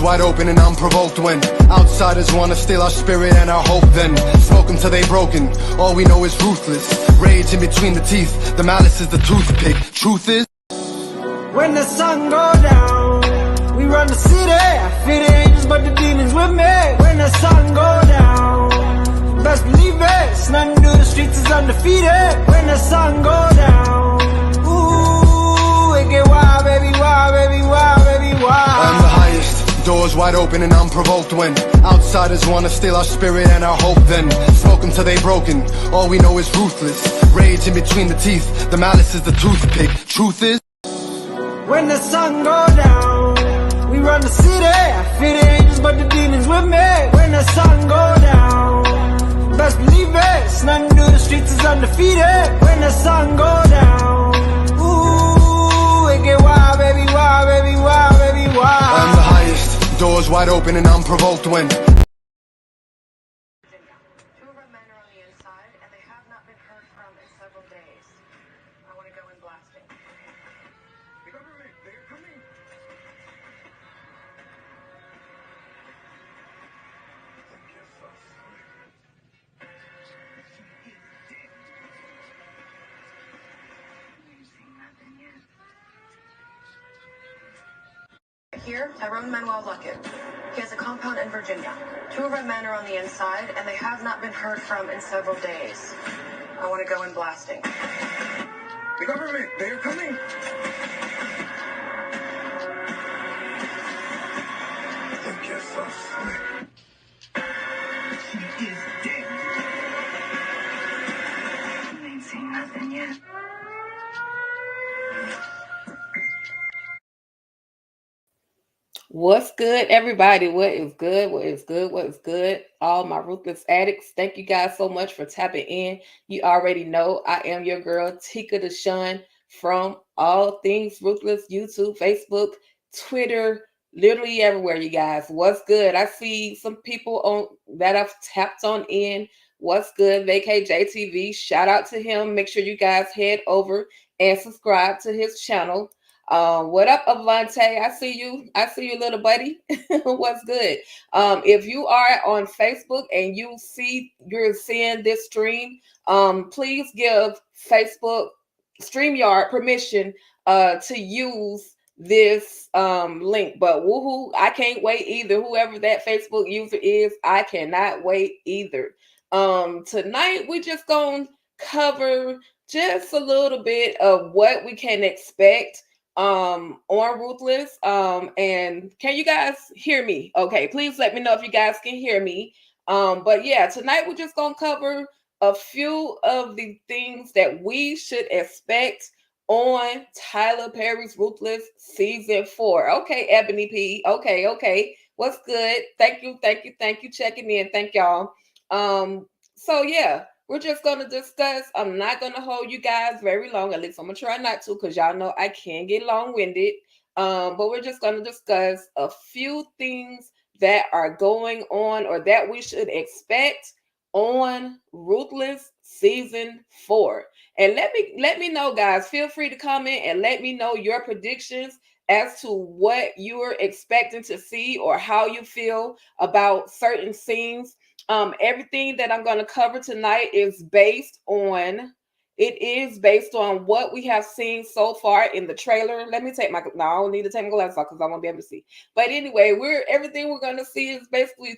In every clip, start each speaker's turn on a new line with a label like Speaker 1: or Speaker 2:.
Speaker 1: wide open and unprovoked when outsiders wanna steal our spirit and our hope. Then smoke them till they broken. All we know is ruthless. Rage in between the teeth. The malice is the toothpick. Truth is,
Speaker 2: when the sun goes down, we run the city. I fear the angels, but the demons with me. When the sun goes down, best believe it. It's nothing to do, the streets is undefeated. When the sun goes down, ooh, it get wild, baby, wild, baby, wild, baby, wild.
Speaker 1: I'm the highest. Doors wide open and unprovoked when outsiders wanna steal our spirit and our hope. Then smoke them till they broken. All we know is ruthless. Rage in between the teeth. The malice is the toothpick. Truth is,
Speaker 2: when the sun goes down, we run the city. I fear the angels, but the demons with me. When the sun goes down, best believe it. It's nothing to do, the streets is undefeated. When the sun goes down, ooh, it get wild, baby, wild, baby, wild, baby, wild.
Speaker 1: I'm the highest. Doors wide open and unprovoked when
Speaker 3: Two of our men are on the inside, and they have not been heard from in several days. I want to go in blasting.
Speaker 4: The government, they're coming.
Speaker 3: Here, Tyrone Manuel Luckett. He has a compound in Virginia. Two of our men are on the inside, and they have not been heard from in several days. I want to go in blasting.
Speaker 4: The government, they're coming. I think you're so slick. He is dead.
Speaker 3: You ain't seen nothing yet.
Speaker 5: What's good, everybody? What is good? What is good? What is good? All my Ruthless addicts, thank you guys so much for tapping in. You already know I am your girl, Tika Deshawn, from All Things Ruthless, YouTube, Facebook, Twitter, literally everywhere, you guys. What's good? I see some people on that I've tapped on in. What's good? Vacay JTV, shout out to him. Make sure you guys head over and subscribe to his channel. What up, Avante? I see you, little buddy. What's good? If you are on Facebook and you're seeing this stream, please give Facebook StreamYard permission to use this link. But woohoo, I can't wait either. Whoever that Facebook user is, I cannot wait either. Tonight we just gonna cover just a little bit of what we can expect on Ruthless. And can you guys hear me? Okay, please let me know if you guys can hear me. But yeah, tonight we're just gonna cover a few of the things that we should expect on Tyler Perry's Ruthless season 4. Okay, Ebony P. Okay. What's good? Thank you. Checking in. Thank y'all. So yeah, we're just going to discuss. I'm not going to hold you guys very long. At least I'm going to try not to, because y'all know I can get long-winded. But we're just going to discuss a few things that are going on or that we should expect on Ruthless season 4. And let me know, guys. Feel free to comment and let me know your predictions as to what you're expecting to see or how you feel about certain scenes. Everything that I'm going to cover tonight is based on what we have seen so far in the trailer. Let me take I don't need to take my glasses off because I won't be able to see. But anyway, everything we're going to see is basically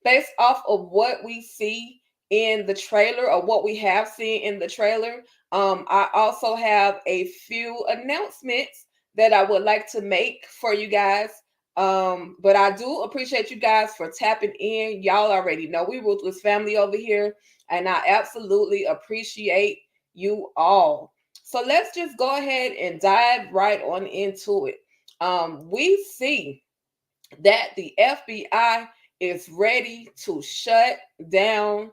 Speaker 5: based off of what we see in the trailer or what we have seen in the trailer. I also have a few announcements that I would like to make for you guys. But I do appreciate you guys for tapping in. Y'all already know we Ruthless family over here, and I absolutely appreciate you all. So let's just go ahead and dive right on into it. We see that the FBI is ready to shut down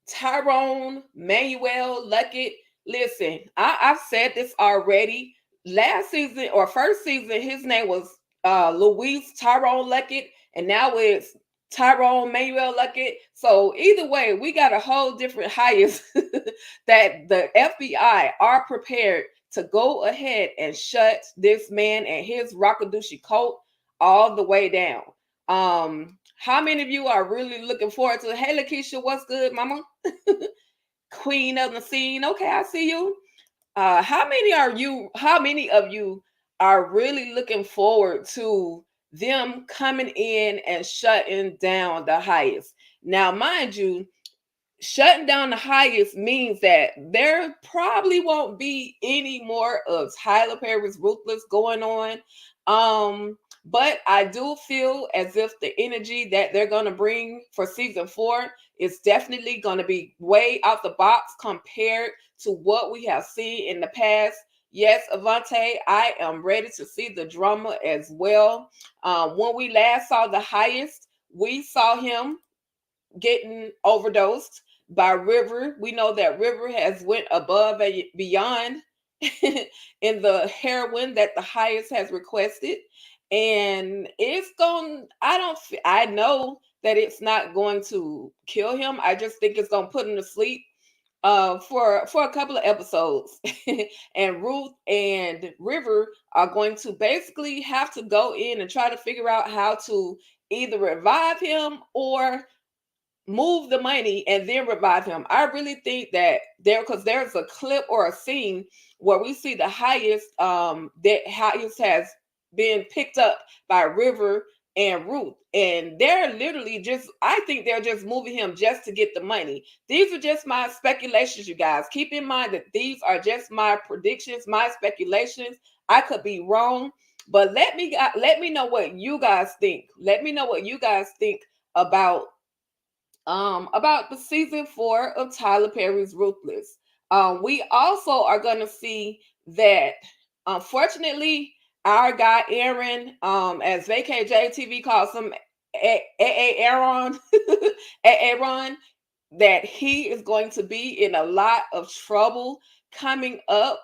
Speaker 5: Tyrone Manuel Luckett. Listen, I've said this already. Last season or first season, his name was Luis Tyrone Luckett, and now it's Tyrone Manuel Luckett. So either way, we got a whole different highest that the FBI are prepared to go ahead and shut this man and his Rockadushi cult all the way down. How many of you are really looking forward to it? Hey, Lakeisha, what's good, mama? Queen of the scene. Okay, I see you. How many are you? How many of you are really looking forward to them coming in and shutting down the highest? Now, mind you, shutting down the highest means that there probably won't be any more of Tyler Perry's Ruthless going on. But I do feel as if the energy that they're going to bring for season 4 is definitely going to be way out the box compared to what we have seen in the past. Yes, Avante, I am ready to see the drama as well. When we last saw the highest, we saw him getting overdosed by River. We know that River has went above and beyond in the heroin that the highest has requested, and it's going. I know that it's not going to kill him. I just think it's going to put him to sleep for a couple of episodes. And Ruth and River are going to basically have to go in and try to figure out how to either revive him or move the money and then revive him. I really think that because there's a clip or a scene where we see the highest that highest has been picked up by River and Ruth, and they're literally just, I think they're just moving him just to get the money. These are just my speculations, you guys. Keep in mind that these are just my predictions, my speculations. I could be wrong, but let me know what you guys think. Let me know what you guys think about the season 4 of Tyler Perry's Ruthless. We also are going to see that, unfortunately, our guy Aaron, as VKJTV calls him, Aaron, Aaron, that he is going to be in a lot of trouble coming up.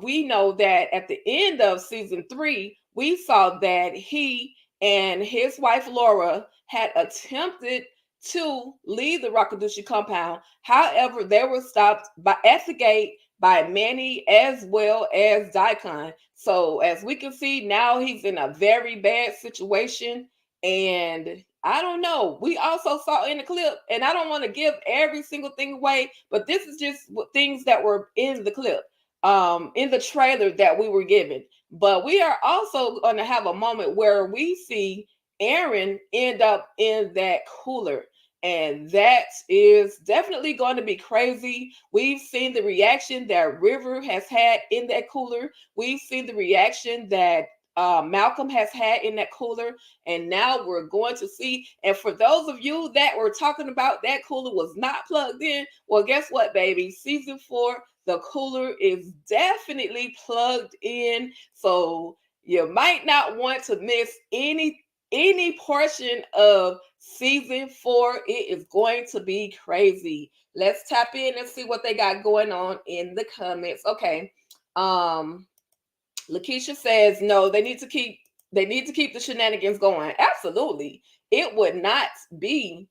Speaker 5: We know that at the end of season 3, we saw that he and his wife Laura had attempted to leave the Rakadushi compound. However, they were stopped at the gate by Manny as well as Daikon. So as we can see, now he's in a very bad situation. And I don't know. We also saw in the clip, and I don't want to give every single thing away, but this is just things that were in the clip, in the trailer that we were given. But we are also going to have a moment where we see Aaron end up in that cooler. And that is definitely going to be crazy. We've seen the reaction that River has had in that cooler. We've seen the reaction that Malcolm has had in that cooler. And now we're going to see. And for those of you that were talking about that cooler was not plugged in, well, guess what, baby? Season 4, the cooler is definitely plugged in. So you might not want to miss any portion of season 4. It is going to be crazy. Let's tap in and see what they got going on in the comments. Okay. Lakeisha says no, they need to keep the shenanigans going. Absolutely. It would not be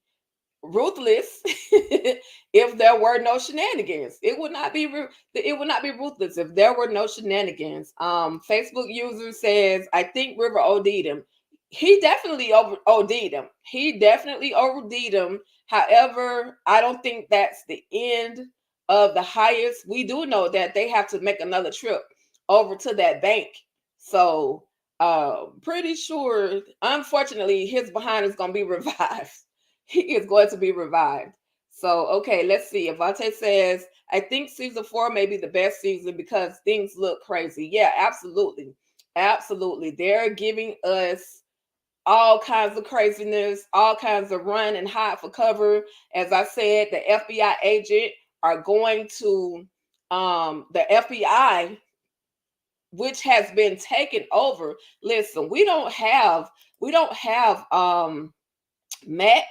Speaker 5: Ruthless if there were no shenanigans. It would not be Ruthless if there were no shenanigans. Facebook user says, I think River OD'd him. He definitely OD'd him. He definitely OD'd him. However, I don't think that's the end of the highest. We do know that they have to make another trip over to that bank. So pretty sure, unfortunately, his behind is going to be revived. He is going to be revived. So, okay, let's see. Avante says, I think season 4 may be the best season because things look crazy. Yeah, absolutely. Absolutely. They're giving us all kinds of craziness, all kinds of run and hide for cover. As I said, the FBI agent are going to, the FBI, which has been taken over. Listen, we don't have Mac.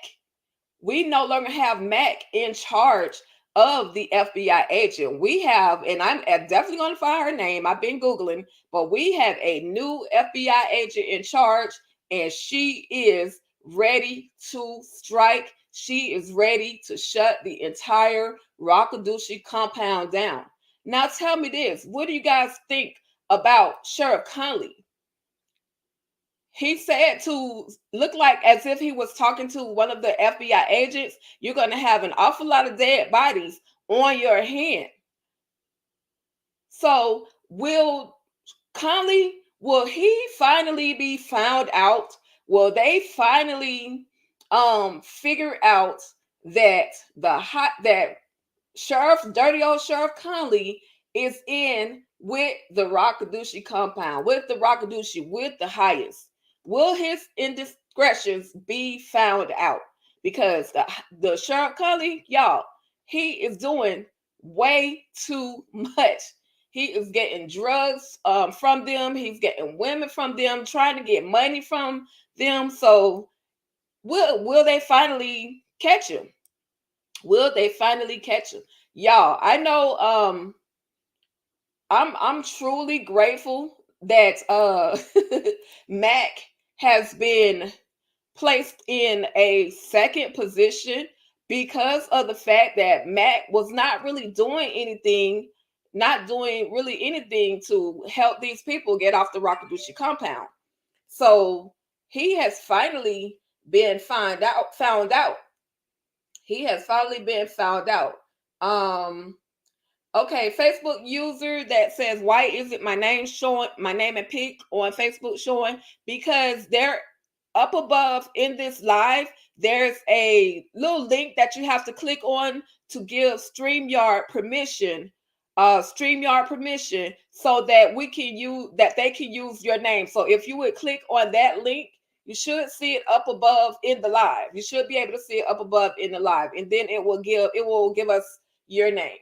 Speaker 5: We no longer have Mac in charge of the FBI agent. We have, and I'm definitely going to find her name. I've been Googling, but we have a new FBI agent in charge, and she is ready to strike. She is ready to shut the entire Rakadushi compound down. Now, tell me this: what do you guys think about Sheriff Conley? he said to look like as if he was talking to one of the FBI agents, you're going to have an awful lot of dead bodies on your hand. So will he finally be found out? Will they finally figure out that that dirty old Sheriff Conley is in with the Rakadushi compound, with the Rakadushi, with the highest? Will his indiscretions be found out? Because the Sheriff Conley, y'all, he is doing way too much. He is getting drugs from them. He's getting women from them, trying to get money from them. So will they finally catch him? Will they finally catch him? Y'all, I know I'm truly grateful that Mac has been placed in a second position because of the fact that Mac was not really doing anything, not doing really anything to help these people get off the Rakadushi compound. So he has finally been found out. He has finally been found out. Okay, Facebook user that says, why isn't my name and pic on Facebook showing? Because they're up above in this live, there's a little link that you have to click on to give StreamYard permission, so that they can use your name. So if you would click on that link, you should see it up above in the live. You should be able to see it up above in the live, and then it will give us your name.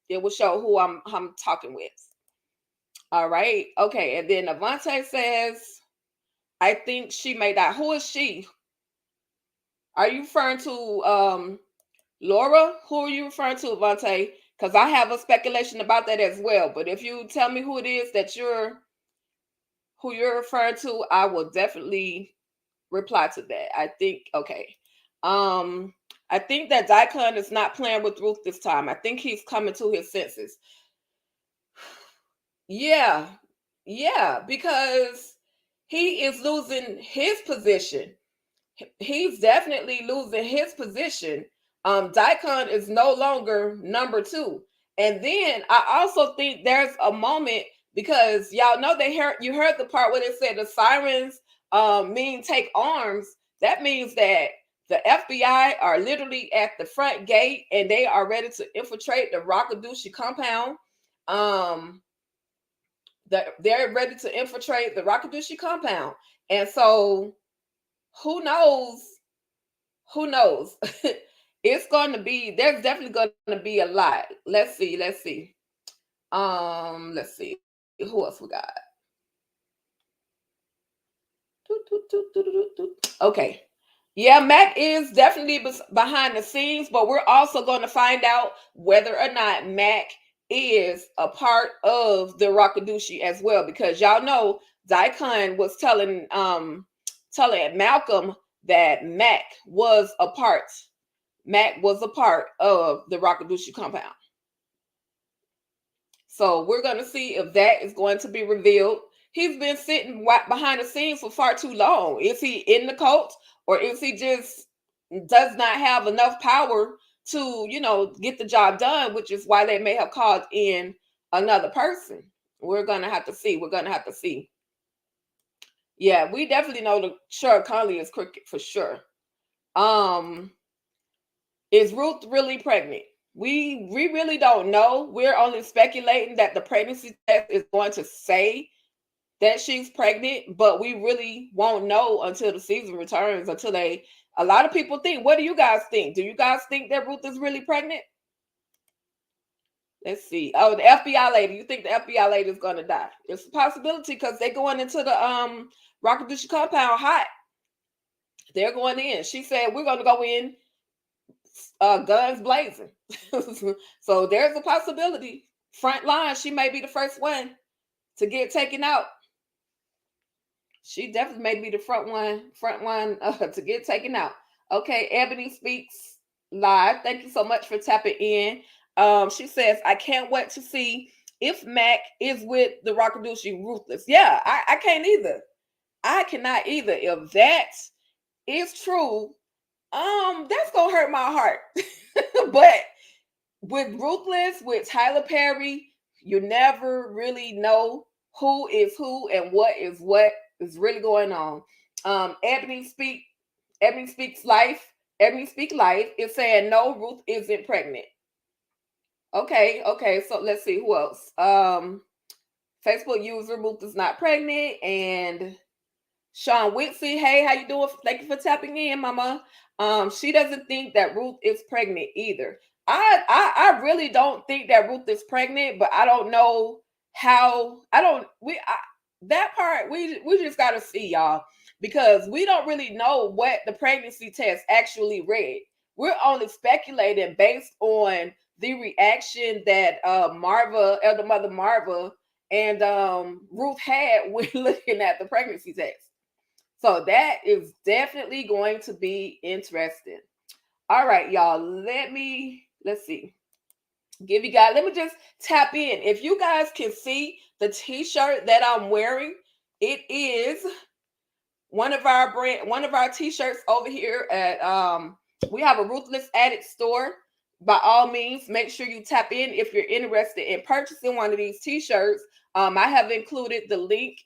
Speaker 5: It will show who I'm talking with. All right. Okay. And then Avante says, I think she may die. Who is she? Are you referring to Laura? Who are you referring to, Avante? Because I have a speculation about that as well. But if you tell me who it is who you're referring to, I will definitely reply to that. I think, okay. I think that Daikon is not playing with Ruth this time. I think he's coming to his senses. Yeah, because he is losing his position. He's definitely losing his position. Daikon is no longer number 2. And then I also think there's a moment, because y'all know you heard the part where they said the sirens mean take arms. That means that the FBI are literally at the front gate and they are ready to infiltrate the Rakadushi compound. They're ready to infiltrate the Rakadushi compound. And so who knows? It's going to be, there's definitely going to be a lot. Let's see. Let's see. Who else we got? Okay. Yeah, Mac is definitely behind the scenes, but we're also going to find out whether or not Mac is a part of the Rakadushi as well, because y'all know Daikon was telling Malcolm that Mac was a part of the Rakadushi compound. So we're going to see if that is going to be revealed. He's been sitting behind the scenes for far too long. Is he in the cult, or is he just does not have enough power to, get the job done, which is why they may have called in another person? We're going to have to see. Yeah, we definitely know the Sheriff Conley is crooked for sure. Is Ruth really pregnant? We really don't know. We're only speculating that the pregnancy test is going to say that she's pregnant, but we really won't know until the season returns, a lot of people think. What do you guys think? Do you guys think that Ruth is really pregnant? Let's see. Oh, the FBI lady. You think the FBI lady is going to die? It's a possibility because they're going into the Rakadushi compound hot. They're going in. She said, we're going to go in guns blazing. So there's a possibility. Front line, she may be the first one to get taken out. She definitely may be the front one to get taken out. Okay, Ebony Speaks Live. Thank you so much for tapping in. She says, I can't wait to see if Mac is with the Rakadushi Ruthless. Yeah, I can't either. I cannot either. If that is true, that's gonna hurt my heart. But with Ruthless, with Tyler Perry, you never really know who is who and what is really going on. Ebony speaks life. Ebony speak life is saying no, Ruth isn't pregnant. Okay. So let's see who else. Facebook user Ruth is not pregnant, and Sean Whitsey, hey, how you doing? Thank you for tapping in, Mama. She doesn't think that Ruth is pregnant either. I really don't think that Ruth is pregnant, but I don't know how. I don't we I, that part we just gotta see, y'all, because we don't really know what the pregnancy test actually read. We're only speculating based on the reaction that Marva, elder mother Marva, and Ruth had when looking at the pregnancy test. So that is definitely going to be interesting. All right, y'all. Let's see. Let me just tap in. If you guys can see the t-shirt that I'm wearing, it is one of our t-shirts over here at we have a Ruthless Addict store. By all means, make sure you tap in if you're interested in purchasing one of these t-shirts. I have included the link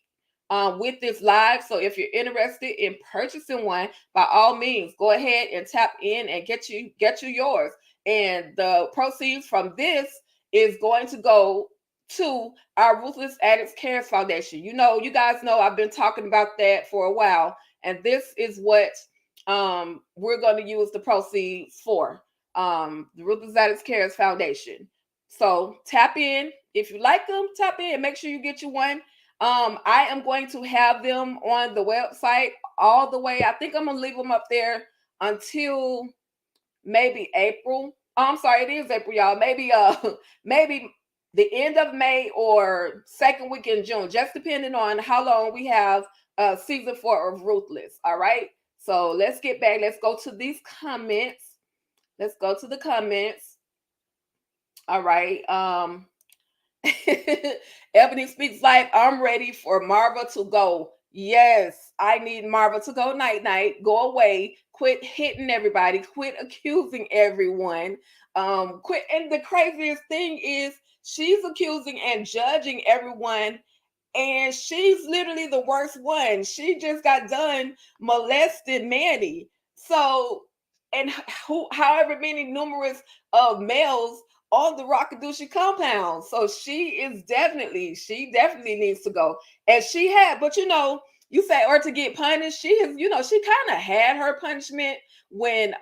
Speaker 5: with this live. So if you're interested in purchasing one, by all means, go ahead and tap in and get you yours. And the proceeds from this is going to go to our Ruthless Addicts Cares Foundation. You guys know I've been talking about that for a while, and this is what we're going to use the proceeds for. The Ruthless Addicts Cares Foundation. So tap in. If you like them, tap in. Make sure you get you one. I am going to have them on the website all the way. I think I'm gonna leave them up there until maybe April. Oh, I'm sorry, it is April, y'all. Maybe the end of May or second week in June, just depending on how long we have season 4 of Ruthless. All right. So let's get back. Let's go to these comments. Let's go to the comments. All right. Ebony speaks like I'm ready for Marva to go. Yes, I need Marva to go night night. Go away. Quit hitting everybody. Quit accusing everyone. Quit. And the craziest thing is she's accusing and judging everyone, and she's literally the worst one. She just got done molesting Manny. So, and however many numerous of males on the Rockadoochie compound. So she definitely needs to go. And she had, but you say, or to get punished, she has, she kind of had her punishment when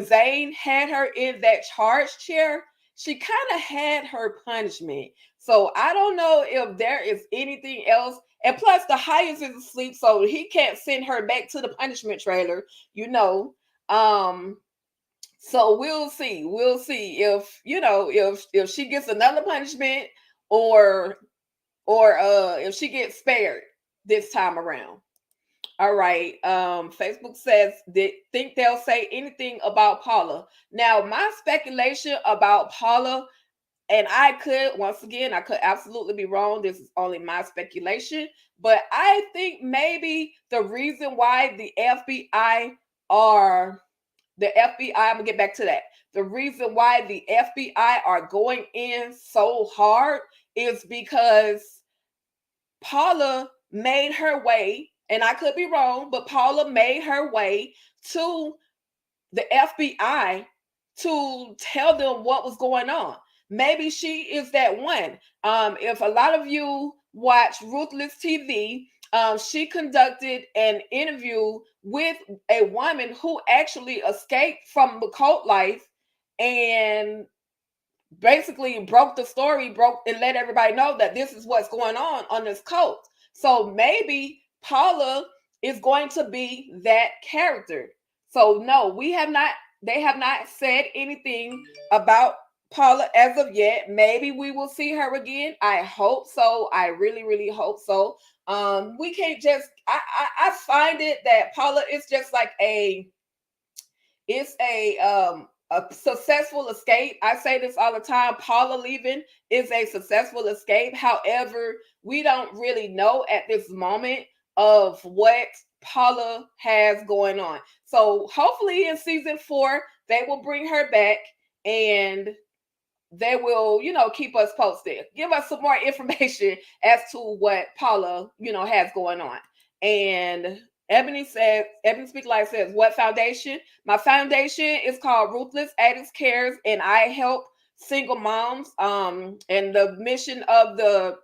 Speaker 5: Zane had her in that charge chair. She kind of had her punishment. So I don't know if there is anything else. And plus, the highest is asleep, so he can't send her back to the punishment trailer. So we'll see. We'll see if if she gets another punishment, or if she gets spared this time around. All right. Facebook says they think they'll say anything about Paula. Now, my speculation about Paula, and I could absolutely be wrong. This is only my speculation, but I think maybe the reason why the FBI, I'm gonna get back to that. The reason why the FBI are going in so hard is because Paula made her way, and I could be wrong, but Paula made her way to the FBI to tell them what was going on. Maybe she is that one. If a lot of you watch Ruthless TV, she conducted an interview with a woman who actually escaped from the cult life and basically broke the story, and let everybody know that this is what's going on this cult. So maybe Paula is going to be that character. So no, they have not said anything about Paula as of yet. Maybe we will see her again. I hope so. I really, really hope so. We can't just I find it that Paula is just like it's a a successful escape. I say this all the time. Paula leaving is a successful escape. However, we don't really know at this moment of what Paula has going on. So hopefully in season 4, they will bring her back and they will, keep us posted. Give us some more information as to what Paula, has going on. And Ebony Speak Life says, what foundation? My foundation is called Ruthless Addicts Cares, and I help single moms. And the mission of the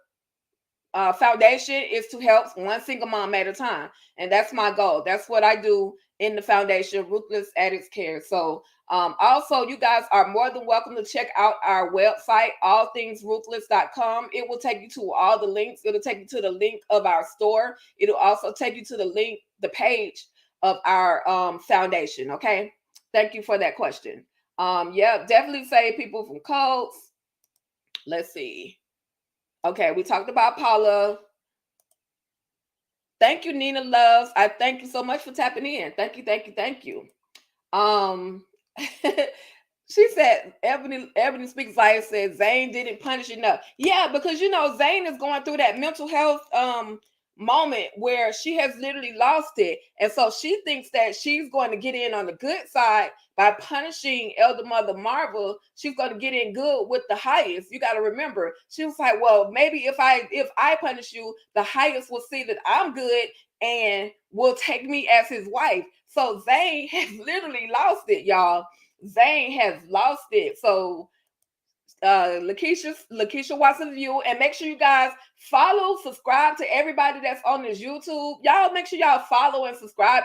Speaker 5: foundation is to help one single mom at a time, and that's my goal. That's what I do in the foundation, Ruthless Addicts Care. So also, you guys are more than welcome to check out our website, allthingsruthless.com. It will take you to all the links. It'll take you to the link of our store. It'll also take you to the page of our foundation. Okay, thank you for that question. Yeah, definitely save people from cults. Let's see. Okay, we talked about Paula. Thank you, Nina Loves. I thank you so much for tapping in. Thank you, thank you, thank you. She said, Ebony Speaks Life said Zane didn't punish enough. Yeah, because Zane is going through that mental health moment where she has literally lost it. And so she thinks that she's going to get in on the good side by punishing Elder Mother Marvel. She's going to get in good with the highest. You got to remember, she was like, well, maybe if I punish you, the highest will see that I'm good and will take me as his wife. So Zane has literally lost it, y'all. Zane has lost it. So Lakeisha watch the view, and make sure you guys follow, subscribe to everybody that's on this YouTube. Y'all make sure y'all follow and subscribe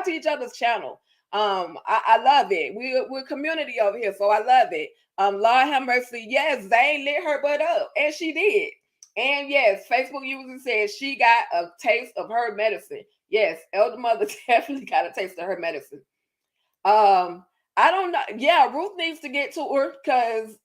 Speaker 5: to each other's channel. I love it. We're community over here, so I love it. Lord have mercy. Yes, Zane lit her butt up, and she did. And yes, Facebook user says she got a taste of her medicine. Yes, Elder Mother definitely got a taste of her medicine. I don't know. Yeah, Ruth needs to get to her because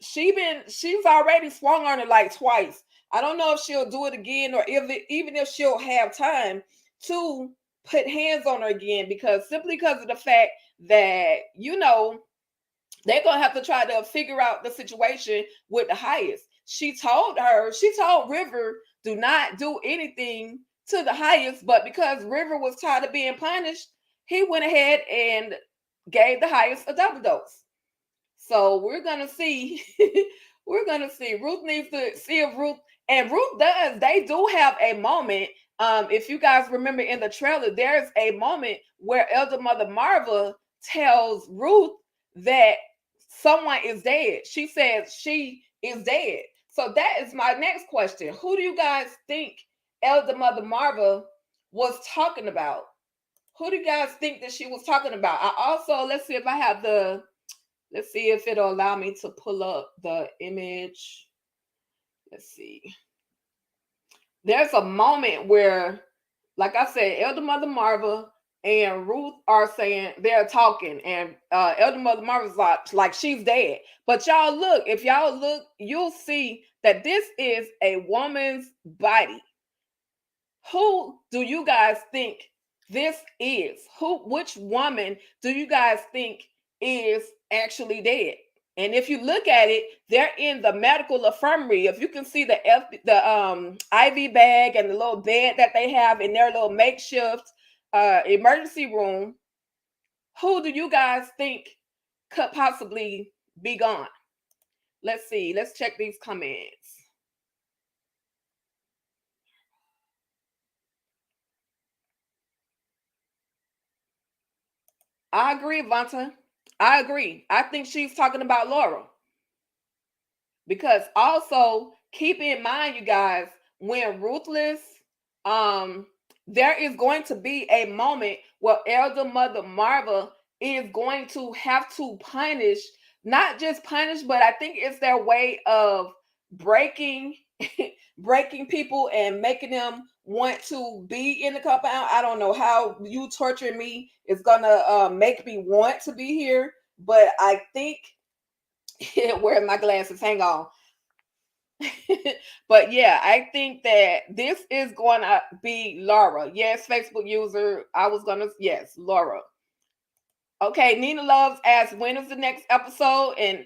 Speaker 5: she's already swung on it like twice. I don't know if she'll do it again, or even if she'll have time to put hands on her again, because of the fact that they're gonna have to try to figure out the situation with the highest. She told River, do not do anything to the highest, but because River was tired of being punished, he went ahead and gave the highest a double dose. So we're gonna see. We're gonna see. Ruth needs to see if Ruth does. They do have a moment. If you guys remember in the trailer, there's a moment where Elder Mother Marva tells Ruth that someone is dead. She says she is dead. So that is my next question. Who do you guys think Elder Mother Marva was talking about? Who do you guys think that she was talking about? I also, let's see if it'll allow me to pull up the image. Let's see. There's a moment where, like I said, Elder Mother Marva and Ruth are saying, they're talking, and Elder Mother Marva's like she's dead. But if y'all look, you'll see that this is a woman's body. Who do you guys think this is? Which woman do you guys think is actually dead? And if you look at it, they're in the medical infirmary. If you can see the IV bag and the little bed that they have in their little makeshift emergency room, who do you guys think could possibly be gone? Let's see. Let's check these comments. I agree, Vanta. I agree. I think she's talking about Laura. Because also, keep in mind, you guys, when Ruthless, there is going to be a moment where Elder Mother Marva is going to have to punish, not just punish, but I think it's their way of breaking people and making them want to be in the compound. I don't know how you torturing me is gonna make me want to be here, but I think where are my glasses? Hang on. But yeah, I think that this is going to be Laura. Yes, Facebook user. Yes, Laura. Okay, Nina Loves asks, when is the next episode? And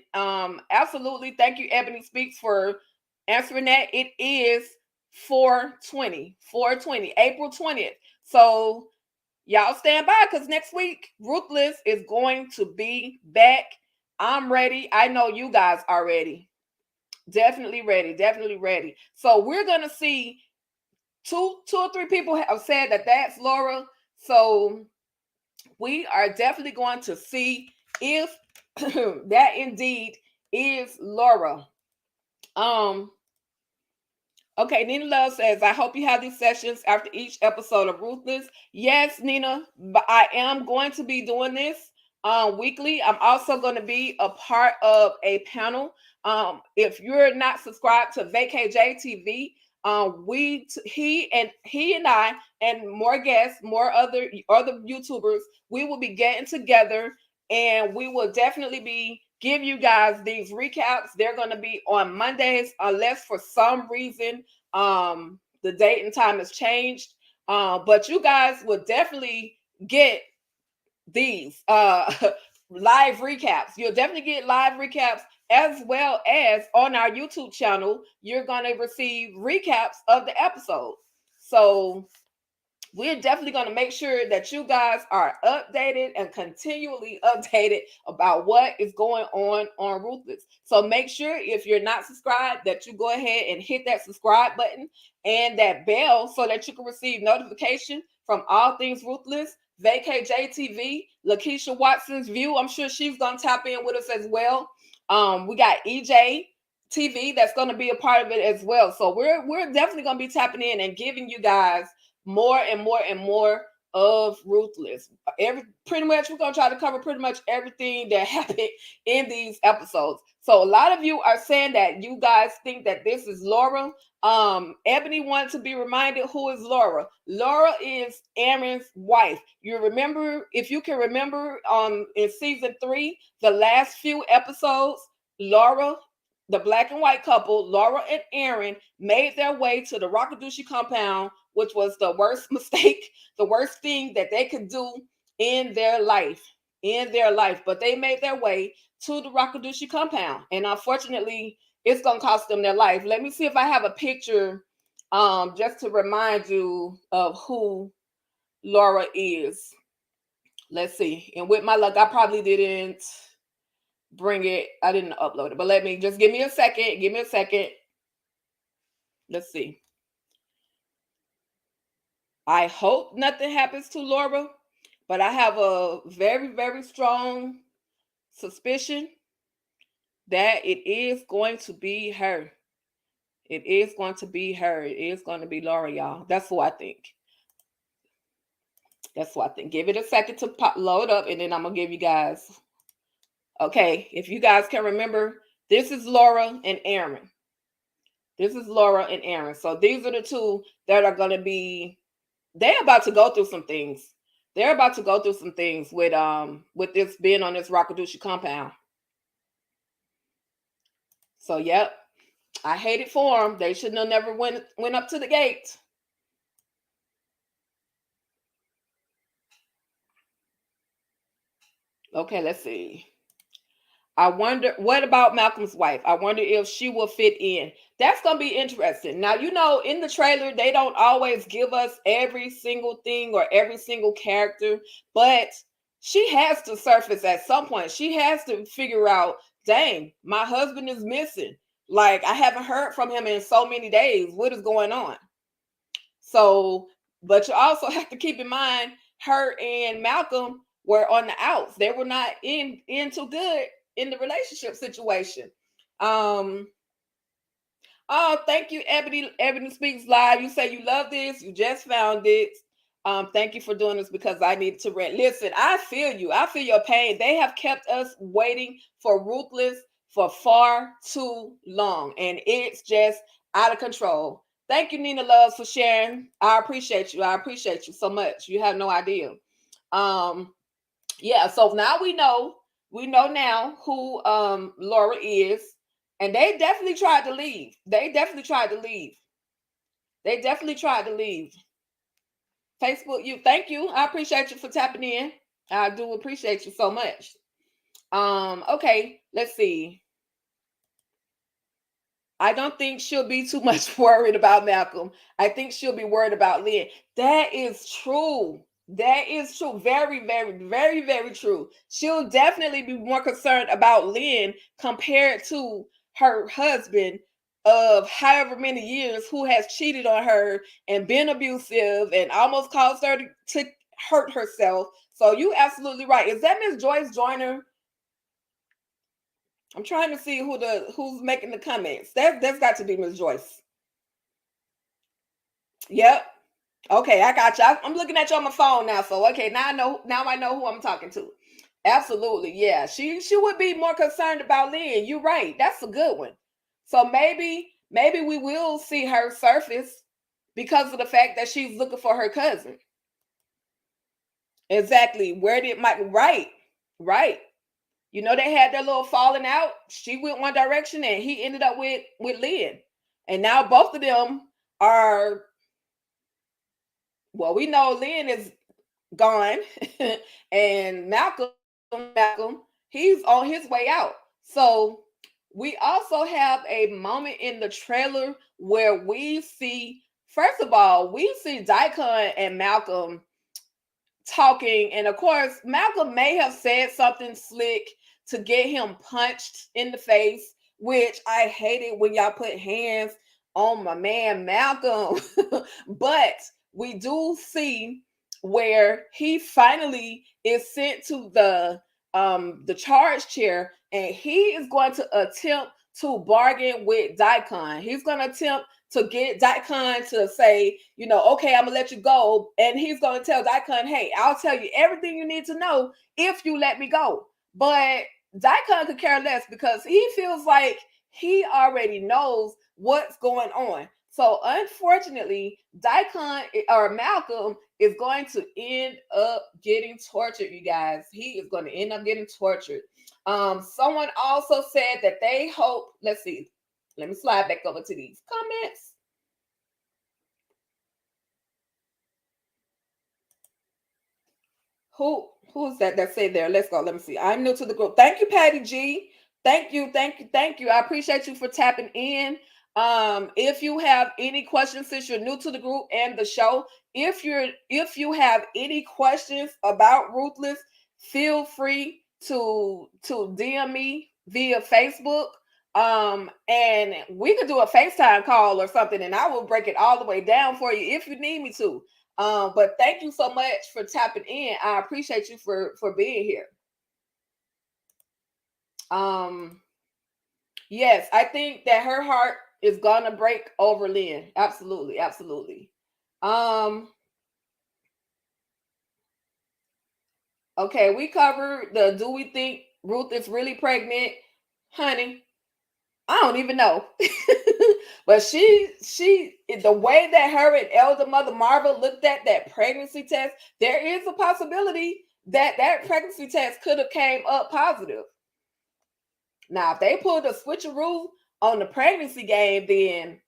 Speaker 5: absolutely, thank you, Ebony Speaks, for answering that. It is 4/20, April 20th. So y'all stand by, because next week Ruthless is going to be back. I'm ready. I know you guys are ready. Definitely ready. Definitely ready. So we're gonna see two or three people have said that that's Laura. So we are definitely going to see if that indeed is Laura. Um, Okay, Nina Love says, I hope you have these sessions after each episode of Ruthless. Yes, Nina, but I am going to be doing this weekly. I'm also going to be a part of a panel. If you're not subscribed to VKJ TV, he and I and more guests, more other YouTubers, we will be getting together, and we will definitely be give you guys these recaps. They're going to be on Mondays, unless for some reason the date and time has changed. But you guys will definitely get these live recaps. You'll definitely get live recaps, as well as on our YouTube channel. You're going to receive recaps of the episode. So we're definitely going to make sure that you guys are updated and continually updated about what is going on Ruthless. So make sure, if you're not subscribed, that you go ahead and hit that subscribe button and that bell, so that you can receive notification from all things Ruthless. VKJ TV, Lakeisha Watson's View, I'm sure she's going to tap in with us as well. We got EJ TV that's going to be a part of it as well. So we're definitely going to be tapping in and giving you guys more and more and more of Ruthless. Pretty much, we're gonna try to cover pretty much everything that happened in these episodes. So a lot of you are saying that you guys think that this is Laura. Ebony wants to be reminded, who is Laura. Laura is Aaron's wife. You remember, if you can remember, in season 3, the last few episodes, Laura, the black and white couple, Laura and Aaron, made their way to the Rakadushi compound, which was the worst mistake, the worst thing that they could do in their life. But they made their way to the Rakadushi compound. And unfortunately, it's going to cost them their life. Let me see if I have a picture just to remind you of who Laura is. Let's see. And with my luck, I probably didn't bring it. I didn't upload it. But let me just give me a second. Give me a second. Let's see. I hope nothing happens to Laura, but I have a very, very strong suspicion that it is going to be her. It is going to be her. It is going to be Laura, y'all. That's what I think. That's what I think. Give it a second to load up, and then I'm going to give you guys. Okay, if you guys can remember, this is Laura and Aaron. This is Laura and Aaron. So these are the two that are going to be, they're about to go through some things. They're about to go through some things with this being on this Rakadushi compound. So yep, I hate it for them. They shouldn't have never went up to the gate. Okay, let's see. I wonder, what about Malcolm's wife? I wonder if she will fit in. That's going to be interesting. Now, you know, in the trailer, they don't always give us every single thing or every single character, but she has to surface at some point. She has to figure out, dang, my husband is missing. Like, I haven't heard from him in so many days. What is going on? So, but you also have to keep in mind, her and Malcolm were on the outs. They were not in too good in the relationship situation. Oh, thank you, Ebony. Ebony Speaks Live. You say you love this. You just found it. Thank you for doing this, because I need to rent. Listen, I feel you. I feel your pain. They have kept us waiting for Ruthless for far too long, and it's just out of control. Thank you, Nina Loves, for sharing. I appreciate you. I appreciate you so much. You have no idea. Yeah, so now we know now who Laura is, and they definitely tried to leave. They definitely tried to leave. They definitely tried to leave. Facebook, you, thank you. I appreciate you for tapping in. I do appreciate you so much. Okay, let's see. I don't think she'll be too much worried about Malcolm. I think she'll be worried about Lynn. That is true. That is true. Very, very, very, very true. She'll definitely be more concerned about Lynn compared to her husband of however many years who has cheated on her and been abusive and almost caused her to hurt herself. So you absolutely right. Is that Miss Joyce Joyner? I'm trying to see who's making the comments. That's got to be Miss Joyce. Yep. Okay, I got you. I'm looking at you on my phone now. So okay, now I know. Now I know who I'm talking to. Absolutely, yeah. She would be more concerned about Lynn. You're right. That's a good one. So maybe we will see her surface because of the fact that she's looking for her cousin. Exactly. Where did Mike? Right, right. You know, they had their little falling out. She went one direction and he ended up with Lynn. And now both of them are, well, we know Lynn is gone and Malcolm, he's on his way out. So we also have a moment in the trailer where we see, first of all, we see Daikon and Malcolm talking, and of course Malcolm may have said something slick to get him punched in the face, which I hated when y'all put hands on my man Malcolm. But we do see where he finally is sent to the charge chair, and he is going to attempt to bargain with Daikon. He's going to attempt to get Daikon to say, you know, okay, I'm gonna let you go. And he's gonna tell Daikon, hey, I'll tell you everything you need to know if you let me go. But Daikon could care less because he feels like he already knows what's going on. So unfortunately, Daikon or Malcolm is going to end up getting tortured, you guys. He is going to end up getting tortured. Someone also said that they hope, let's see, let me slide back over to these comments. Who's that said there? Let's go. Let me see. I'm new to the group. Thank you, Patty G. Thank you. I appreciate you for tapping in. If you have any questions, since you're new to the group and the show, if you have any questions about Ruthless, feel free to DM me via Facebook. And we could do a FaceTime call or something, and I will break it all the way down for you if you need me to. But thank you so much for tapping in. I appreciate you for being here. Yes, I think that her heart is gonna break over Lynn. Absolutely, absolutely. Okay, we covered the do we think Ruth is really pregnant? Honey, I don't even know. But she the way that her and elder mother Marva looked at that pregnancy test, there is a possibility that that pregnancy test could have came up positive. Now, if they pulled a switcheroo on the pregnancy game, then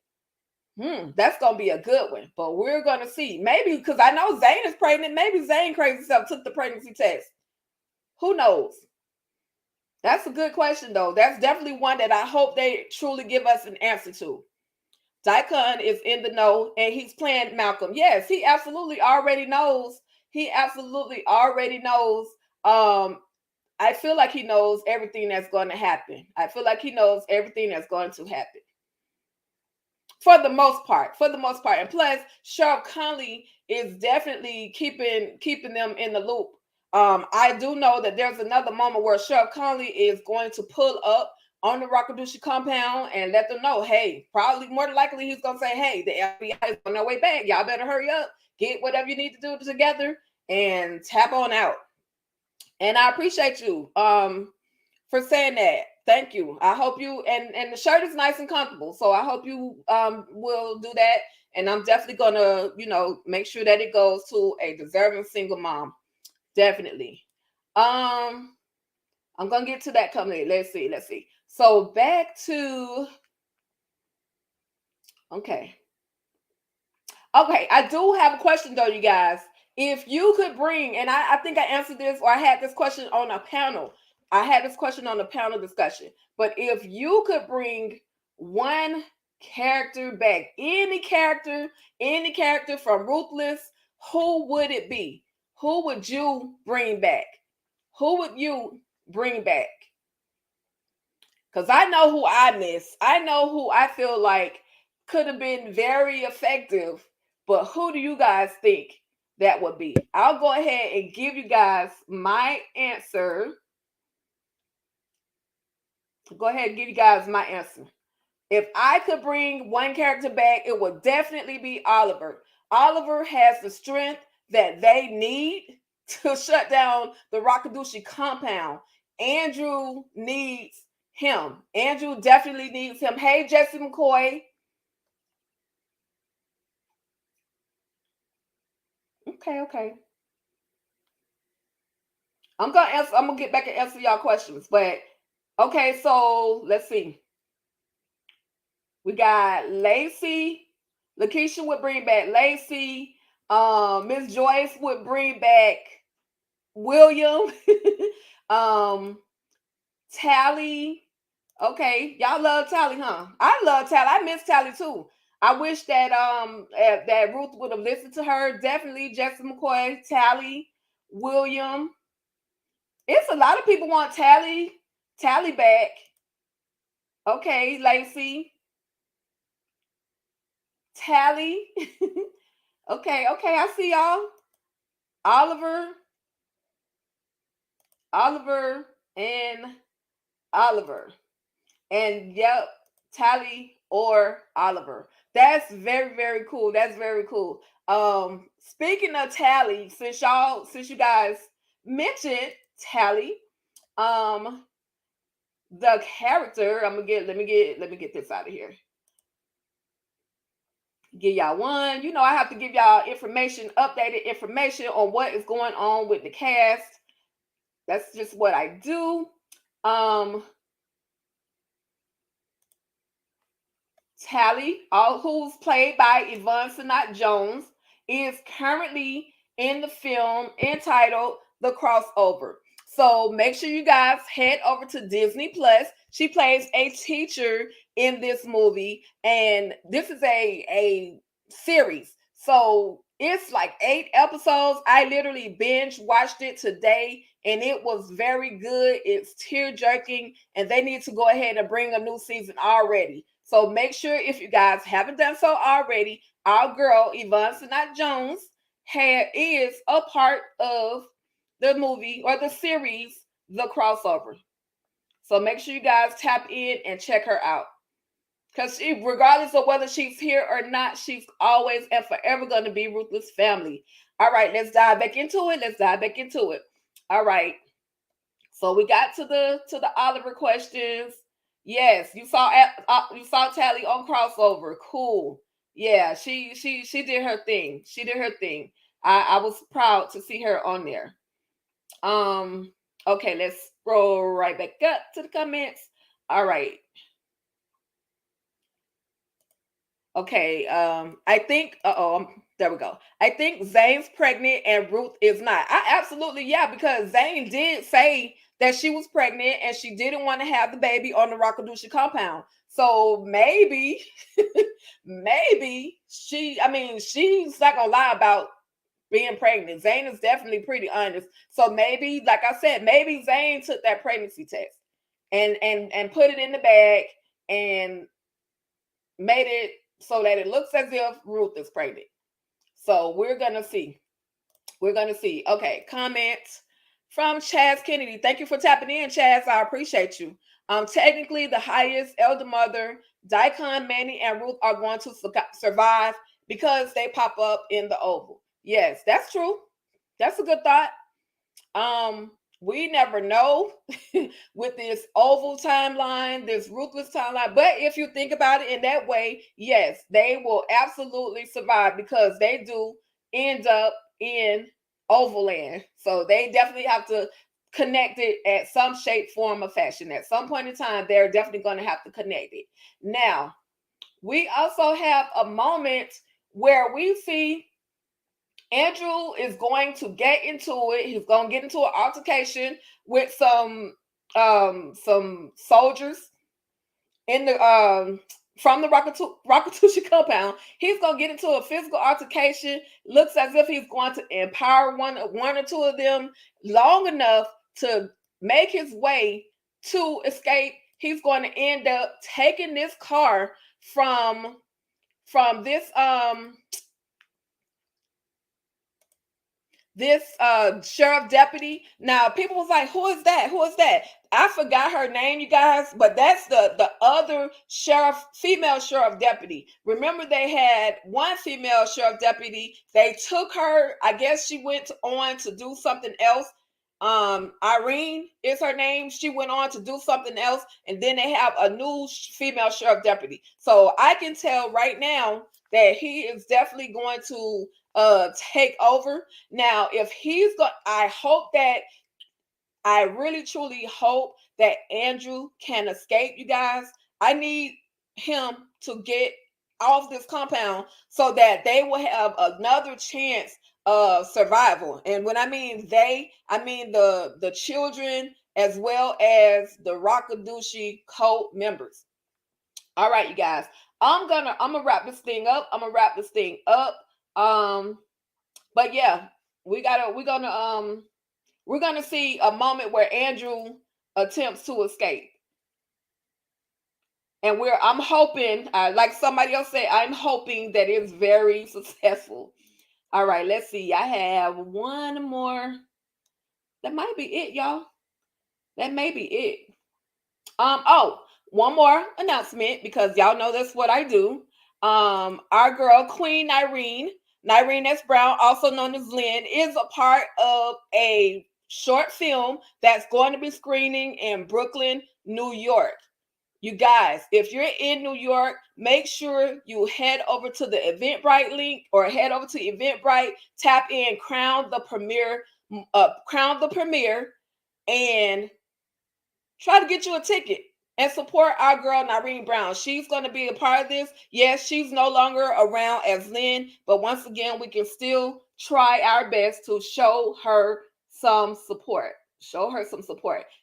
Speaker 5: that's gonna be a good one. But we're gonna see. Maybe because I know Zane is pregnant. Maybe Zane crazy self took the pregnancy test. Who knows? That's a good question, though. That's definitely one that I hope they truly give us an answer to. Daikon is in the know and he's playing Malcolm. Yes, he absolutely already knows. He absolutely already knows. I feel like he knows everything that's going to happen. I feel like he knows everything that's going to happen. For the most part. And plus, Sheriff Conley is definitely keeping them in the loop. I do know that there's another moment where Sheriff Conley is going to pull up on the Rakadushi compound and let them know, hey, probably more than likely he's gonna say, hey, the FBI is on their way back. Y'all better hurry up, get whatever you need to do together, and tap on out. And I appreciate you for saying that. Thank you. I hope you and the shirt is nice and comfortable, so I hope you will do that. And I'm definitely gonna, make sure that it goes to a deserving single mom. Definitely. I'm gonna get to that coming. Let's see. So back to okay. I do have a question though, you guys. if you could bring, and I think I answered this, or I had this question on a panel. I had this question on the panel discussion. But if you could bring one character back, any character from Ruthless, who would it be? Who would you bring back? Who would you bring back? Because I know who I miss. I know who I feel like could have been very effective. But who do you guys think that would be? I'll go ahead and give you guys my answer. Go ahead and give you guys my answer. If I could bring one character back, it would definitely be Oliver. Oliver has the strength that they need to shut down the Rakadushi compound. Andrew needs him. Andrew definitely needs him. Hey, Jesse McCoy. Okay. I'm gonna get back and answer y'all questions. But okay, so let's see. We got Lacey. Lakeisha would bring back Lacey. Miss Joyce would bring back William. Tally. Okay, y'all love Tally, huh? I love Tally. I miss Tally too. I wish that that Ruth would have listened to her. Definitely Jesse McCoy, Tally, William. It's a lot of people want Tally back. Okay, Lacey. Tally. okay, I see y'all. Oliver, and Oliver. And yep, Tally or Oliver. That's very, very cool. That's very cool. Speaking of Tally, since you guys mentioned Tally, the character, let me get this out of here. Give y'all one. You know, I have to give y'all information, updated information on what is going on with the cast. That's just what I do. Tally, who's played by Yvonne Sanat Jones, is currently in the film entitled The Crossover. So make sure you guys head over to Disney Plus. She plays a teacher in this movie, and this is a series. So it's like 8 episodes. I literally binge watched it today, and it was very good. It's tear jerking, and they need to go ahead and bring a new season already. So make sure, if you guys haven't done so already, our girl Yvonne Sanat Jones is a part of the movie or the series The Crossover. So make sure you guys tap in and check her out. Because regardless of whether she's here or not, she's always and forever going to be Ruthless family. All right, let's dive back into it. All right. So we got to the Oliver questions. Yes, you saw Tally on Crossover. Cool. Yeah, she did her thing. I was proud to see her on there. Okay, let's scroll right back up to the comments. All right. Okay, I think there we go. I think Zane's pregnant and Ruth is not. I absolutely, yeah, because Zane did say that she was pregnant and she didn't want to have the baby on the Rakadushi compound. So maybe she's not gonna lie about being pregnant. Zane is definitely pretty honest. So maybe, like I said, maybe Zane took that pregnancy test and put it in the bag and made it so that it looks as if Ruth is pregnant. So we're gonna see. Okay, comments from Chaz Kennedy. Thank you for tapping in, Chaz. I appreciate you. Technically, the highest elder mother, Daikon, Manny, and Ruth are going to survive because they pop up in the oval. Yes, that's true. That's a good thought. We never know with this oval timeline, this Ruthless timeline. But if you think about it in that way, yes, they will absolutely survive because they do end up in oval land. So they definitely have to connect it at some shape, form, or fashion. At some point in time, they're definitely going to have to connect it. Now, we also have a moment where we see Andrew is going to get into it. He's going to get into an altercation with some soldiers in the from the Rakatushi compound. He's gonna get into a physical altercation. Looks as if he's going to empower one or two of them long enough to make his way to escape. He's going to end up taking this car from this sheriff deputy. Now people was like, who is that, who is that? I forgot her name, you guys, but that's the other sheriff, female sheriff deputy. Remember, they had one female sheriff deputy. They took her, I guess she went on to do something else. Irene is her name. She went on to do something else, and then they have a new female sheriff deputy. So I can tell right now that he is definitely going to take over. Now, if he's going, I really truly hope that Andrew can escape, you guys. I need him to get off this compound so that they will have another chance of survival. And when I mean they, I mean the children as well as the Rakadushi cult members. All right, you guys. I'm gonna wrap this thing up. But yeah, we're gonna see a moment where Andrew attempts to escape. And I'm hoping, like somebody else said, I'm hoping that it's very successful. All right, let's see. I have one more. That might be it, y'all. That may be it. One more announcement, because y'all know that's what I do. Our girl Queen Nyreen S. Brown, also known as Lynn, is a part of a short film that's going to be screening in Brooklyn, New York. You guys, if you're in New York, make sure you head over to the Eventbrite link, or head over to Eventbrite, tap in Crown the Premiere, and try to get you a ticket and support our girl Nyreen Brown. She's going to be a part of this. Yes, she's no longer around as Lynn, but once again, we can still try our best to show her some support.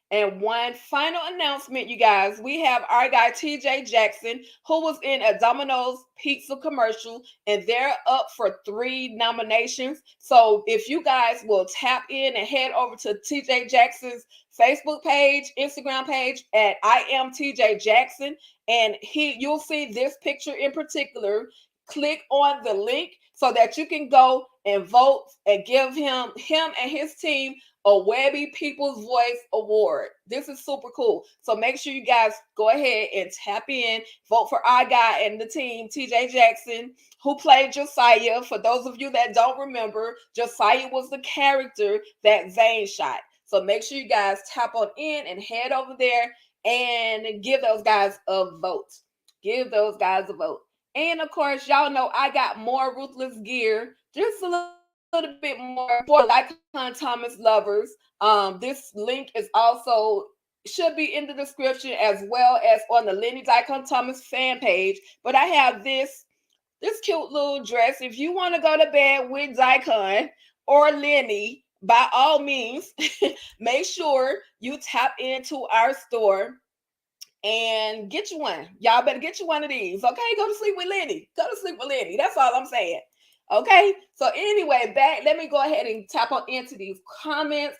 Speaker 5: And one final announcement, you guys. We have our guy TJ Jackson, who was in a Domino's pizza commercial, and they're up for 3 nominations. So if you guys will tap in and head over to TJ Jackson's Facebook page, Instagram page at I am TJ Jackson, and you'll see this picture in particular. Click on the link so that you can go and vote and give him and his team a Webby People's Voice Award. This is super cool. So make sure you guys go ahead and tap in, vote for our guy and the team, TJ Jackson, who played Josiah. For those of you that don't remember, Josiah was the character that Zane shot. So make sure you guys tap on in and head over there and give those guys a vote. And of course, y'all know I got more Ruthless gear, just a little bit more for Lycon Thomas lovers. This link is also should be in the description, as well as on the Lenny Lycon Thomas fan page. But I have this cute little dress. If you want to go to bed with Zycon or Lenny, by all means, make sure you tap into our store and get you one. Y'all better get you one of these. Okay, go to sleep with Lenny. That's all I'm saying. Okay, so anyway, let me go ahead and tap on into these comments.